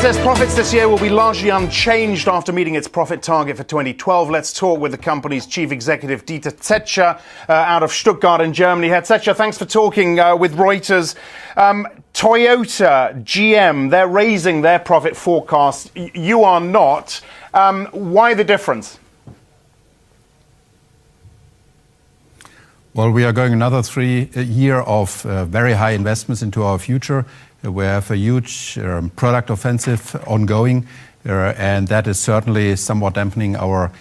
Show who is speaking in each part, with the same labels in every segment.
Speaker 1: says profits this year will be largely unchanged after meeting its profit target for 2012. Let's talk with the company's chief executive, Dieter Zetscher, out of Stuttgart in Germany. Herr Zetscher, thanks for talking with Reuters. Toyota, GM, they're raising their profit forecast. You are not. Why the difference?
Speaker 2: Well, we are going another 3 years of very high investments into our future. We have a huge product offensive ongoing, and that is certainly somewhat dampening our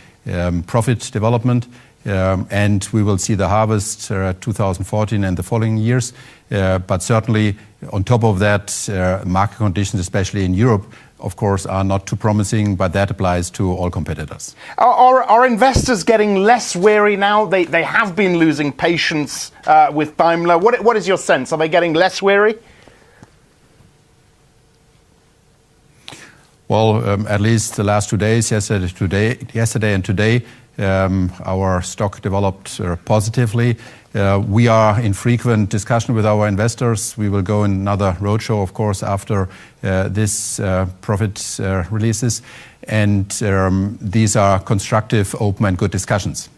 Speaker 2: profit development. And we will see the harvest 2014 and the following years. But certainly, on top of that, market conditions, especially in Europe, of course, are not too promising, but that applies to all competitors.
Speaker 1: Are investors getting less wary now? They have been losing patience with Daimler. What is your sense? Are they getting less wary?
Speaker 2: Well, at least the last 2 days, yesterday and today, our stock developed positively. We are in frequent discussion with our investors. We will go in another roadshow, of course, after this profit releases. And these are constructive, open and good discussions.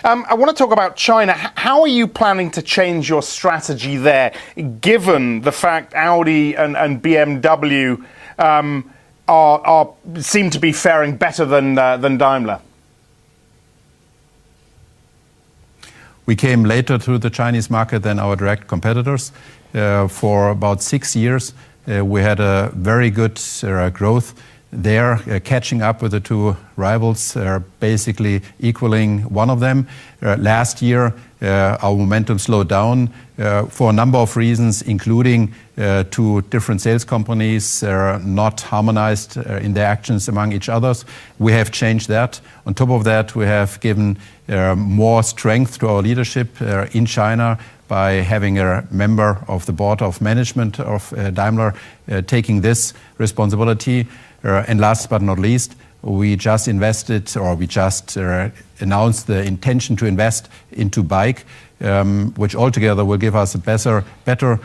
Speaker 1: I want to talk about China. How are you planning to change your strategy there, given the fact Audi and BMW seem to be faring better than Daimler?
Speaker 2: We came later to the Chinese market than our direct competitors. For about 6 years, we had a very good growth there, catching up with the 2 rivals, basically equaling one of them. Last year, our momentum slowed down for a number of reasons, including 2 different sales companies not harmonized in their actions among each other. We have changed that. On top of that, we have given more strength to our leadership in China by having a member of the board of management of Daimler taking this responsibility. And last but not least, we just invested, or we just announced the intention to invest into bike, which altogether will give us a better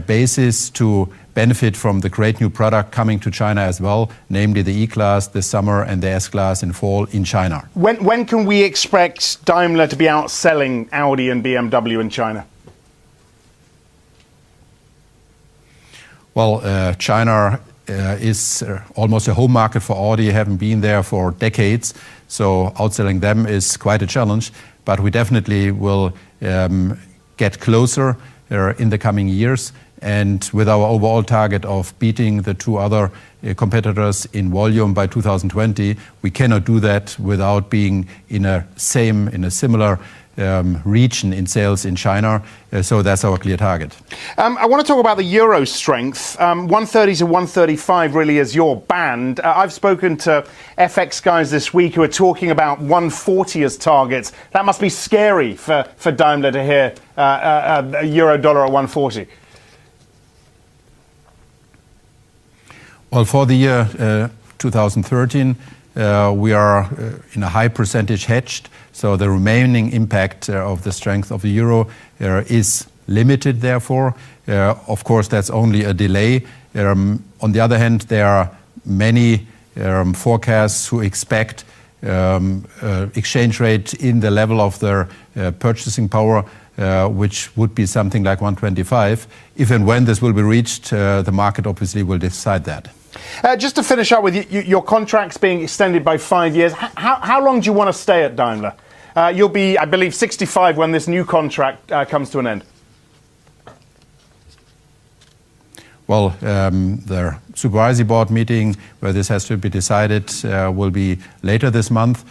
Speaker 2: basis to benefit from the great new product coming to China as well, namely the E-Class this summer and the S-Class in fall in China.
Speaker 1: When can we expect Daimler to be outselling Audi and BMW in China?
Speaker 2: Well, China is almost a home market for Audi, having been there for decades. So outselling them is quite a challenge, but we definitely will get closer in the coming years. And with our overall target of beating the 2 other competitors in volume by 2020, we cannot do that without being in a similar region in sales in China. So that's our clear target.
Speaker 1: I want to talk about the euro strength. 130 to 135 really is your band. I've spoken to FX guys this week who are talking about 140 as targets. That must be scary for Daimler to hear a euro dollar at 140.
Speaker 2: Well, for the year 2013, we are in a high percentage hedged. So the remaining impact of the strength of the euro is limited, therefore. Of course, that's only a delay. On the other hand, there are many forecasts who expect exchange rate in the level of their purchasing power, which would be something like 125. If and when this will be reached, the market obviously will decide that.
Speaker 1: Just to finish up with your contracts being extended by 5 years, how long do you want to stay at Daimler? You'll be, I believe, 65 when this new contract comes to an end.
Speaker 2: Well, the supervisory board meeting where this has to be decided will be later this month.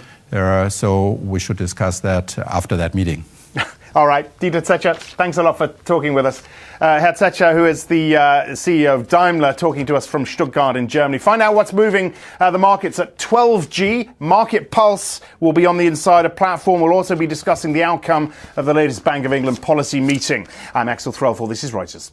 Speaker 2: So we should discuss that after that meeting.
Speaker 1: All right. Dieter Zetscher, thanks a lot for talking with us. Herr Zetscher, who is the CEO of Daimler, talking to us from Stuttgart in Germany. Find out what's moving the markets at 12G. Market Pulse will be on the Insider platform. We'll also be discussing the outcome of the latest Bank of England policy meeting. I'm Axel Threlfall. This is Reuters.